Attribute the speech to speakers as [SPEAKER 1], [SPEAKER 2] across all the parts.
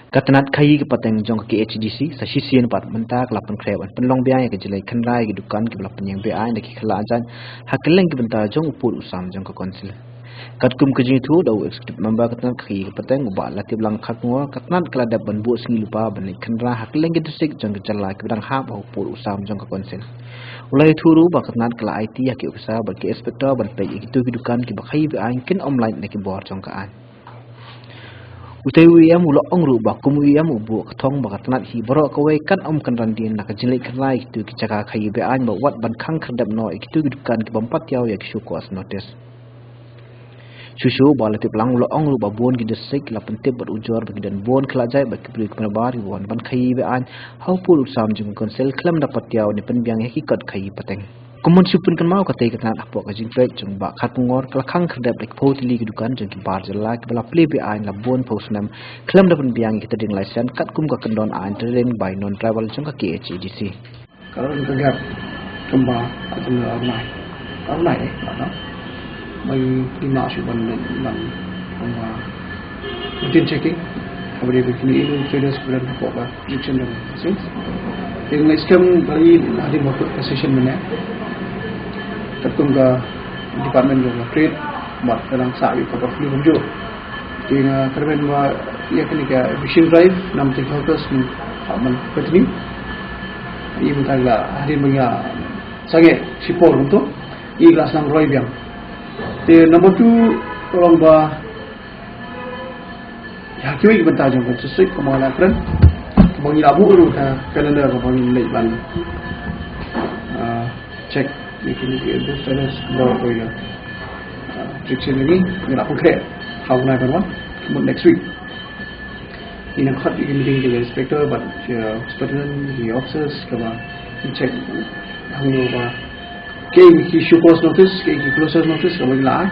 [SPEAKER 1] Katanat khayi ke pateng jong ke HDC sa sisian pat mentak la Pynkhreh an penlong Biang ke jelai Khynra ke dukan ke bela penyang Biang de ki khala ajan hakeleng ke bentar jong upur usam jong ke konsil katkum ke jing thu dau executive member katanat khayi ke pateng uba la tiblang khakngor katanat kala dab ban bu singi lupa ban Khynra hakeleng ke dusik jong ke jala ke bedang ha ba upur usam jong ke konsil ulai thuru ba katanat kala IT ya ke uksa ba ke inspector ban pe itu ke dukan ke ba khayi Biang kin online ne ke bor jong ka an utai wiam ulo ongru ba kum wiam ubu thong ba katnat hi boro ka wei kan kan randin nak jelek khlai tu ki chaka khai be an ba wat ban khang khadap no ikitu dukan ki bampat yaw yak shu ko as notice shushu ba latip lang ulo ongru ba bon ki desik la pentip ber ujor ba dan bon khla jai ba ki brik na bar won ban khai be an how pul sam jung konsel klam dapat yaw ni pen biang ki kat khai pateng kumun supun kan mau katai katnat apo ka jing trek jung ba khat ngor kala khang khadap lek photili ki dukan jung ki bar jala ki bala play be an la bon posnam klam da pen biang ki tading license kat kum ka kandon an train by non travel jung ka KHDC
[SPEAKER 2] kalau kita lihat kembang atau online online no mai lima suban dan routine checking kemudian begini ini traders bulan apa prediction dan swings yang scam kali ada buat session mana tertung ke department juga trade buat dalam sahaja ke portfolio hujung dengan kerana buat ia kini ke machine drive 6 focus ni aman continue ini bukan lah hari punya sangat support untuk ikhlas nang Roy Biang. The number 2 tolong bah ya kiwi bentar jom sesuai kemana keren kebangi labu tu kan kalender kebangi Leit ban check ini itu status bawa kau ya restriction lagi ni nak Pynkhreh how naik berapa kemudian next week ini nak ini meeting dengan inspector but superintendent the officers kena check hangyo ba kay issue close notice kay closure notice kemudian lah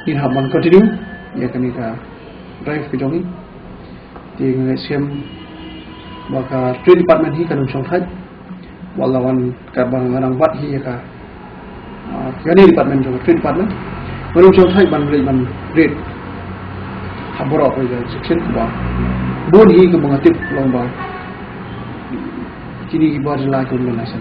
[SPEAKER 2] ini hamban continue ya kami ka drive ke jongi di ngasiam maka trade department hi kanung songthai walawan ka bang ngarang bat hi ka yani department jo trade department kanung songthai ban rate haboro ko ya section ba bon hi ke mengatip lomba kini ibar la ko license